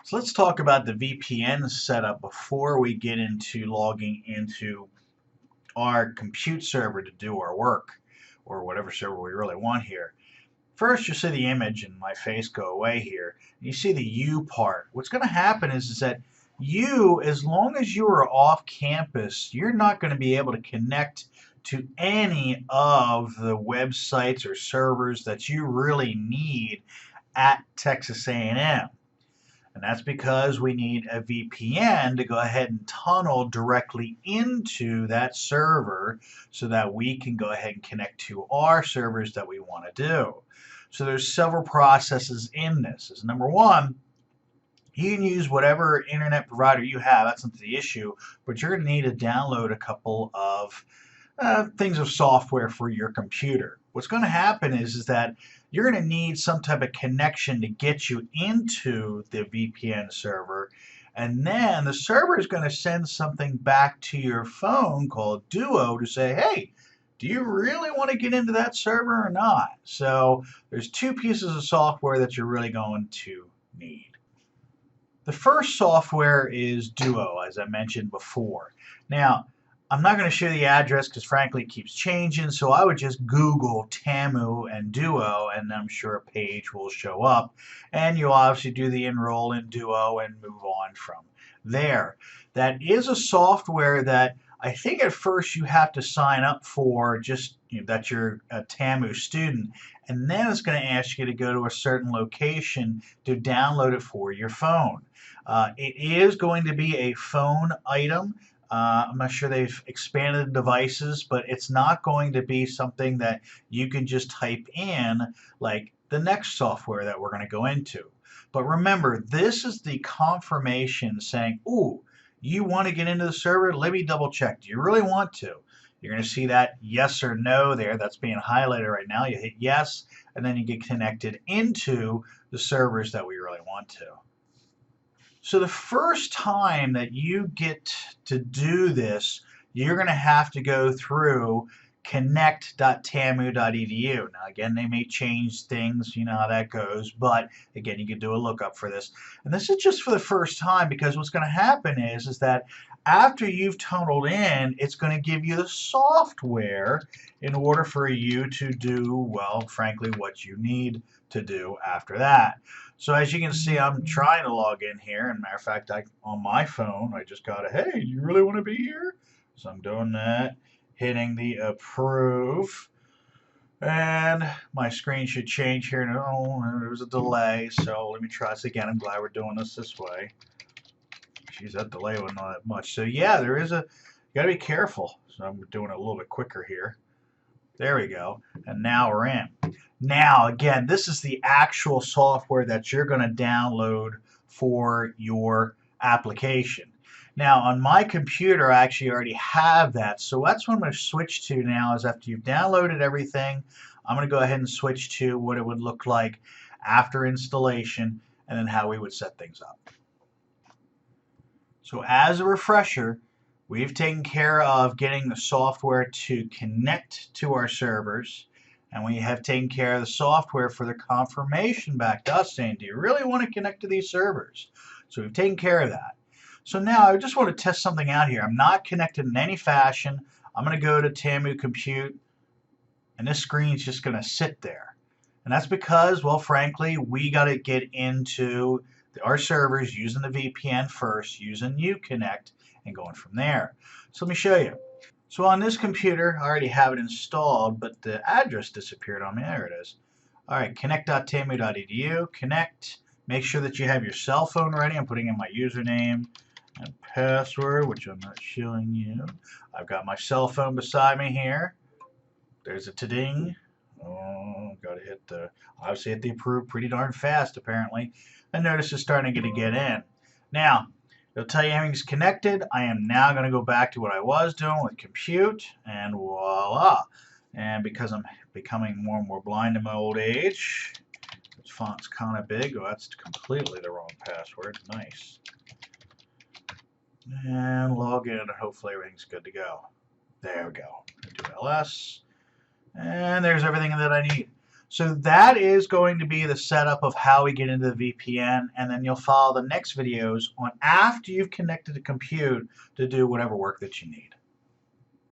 So let's talk about the VPN setup before we get into logging into our compute server to do our work, or whatever server we really want here. First, you'll see the image and my face go away here. You see the U part. What's going to happen is that you, as long as you are off campus, you're not going to be able to connect to any of the websites or servers that you really need at Texas A&M. And that's because we need a VPN to go ahead and tunnel directly into that server so that we can go ahead and connect to our servers that we want to do. So there's several processes in this. As number one, you can use whatever internet provider you have. That's not the issue, but you're going to need to download a couple of things of software for your computer. What's going to happen is that you're going to need some type of connection to get you into the VPN server, and then the server is going to send something back to your phone called Duo to say, hey, do you really want to get into that server or not? So there's two pieces of software that you're really going to need. The first software is Duo, as I mentioned before. Now, I'm not going to show the address because frankly it keeps changing, so I would just Google TAMU and Duo and I'm sure a page will show up, and you'll obviously do the enroll in Duo and move on from there. That is a software that I think at first you have to sign up for, just that you're a TAMU student, and then it's going to ask you to go to a certain location to download it for your phone. It is going to be a phone item. I'm not sure they've expanded the devices, but it's not going to be something that you can just type in like the next software that we're going to go into. But remember, this is the confirmation saying, ooh, you want to get into the server? Let me double check. Do you really want to? You're going to see that yes or no there. That's being highlighted right now. You hit yes, and then you get connected into the servers that we really want to. So the first time that you get to do this, you're going to have to go through connect.tamu.edu. Now again, they may change things, you know how that goes, but again, you can do a lookup for this. And this is just for the first time, because what's going to happen is that after you've tunneled in, it's going to give you the software in order for you to do, well, frankly, what you need to do after that. So as you can see, I'm trying to log in here. And matter of fact, on my phone, I just got a, hey, do you really want to be here? So I'm doing that, hitting the approve. And my screen should change here. No, there was a delay. So let me try this again. I'm glad we're doing this way. Geez, that delay wasn't that much. So yeah, there is a, you got to be careful. So I'm doing it a little bit quicker here. There we go. And now we're in. Now, again, this is the actual software that you're going to download for your application. Now, on my computer, I actually already have that. So that's what I'm going to switch to now, is after you've downloaded everything, I'm going to go ahead and switch to what it would look like after installation and then how we would set things up. So as a refresher, we've taken care of getting the software to connect to our servers, and we have taken care of the software for the confirmation back to us saying, do you really want to connect to these servers? So we've taken care of that. So now I just want to test something out here. I'm not connected in any fashion. I'm going to go to TAMU Compute, and this screen's just going to sit there. And that's because, well, frankly, we got to get into our servers using the VPN first, using Uconnect, and going from there. So let me show you. So on this computer, I already have it installed, but the address disappeared on me. There it is. All right, connect.tamu.edu, connect. Make sure that you have your cell phone ready. I'm putting in my username and password, which I'm not showing you. I've got my cell phone beside me here. There's a ta-ding. Oh, got to hit the, obviously hit the approve pretty darn fast apparently. And notice it's starting to get in. Now, it'll tell you everything's connected. I am now going to go back to what I was doing with compute, and voila. And because I'm becoming more and more blind in my old age, this font's kind of big. Oh, that's completely the wrong password. Nice. And log in, and hopefully everything's good to go. There we go. Do ls. And there's everything that I need. So that is going to be the setup of how we get into the VPN, and then you'll follow the next videos on after you've connected the compute to do whatever work that you need.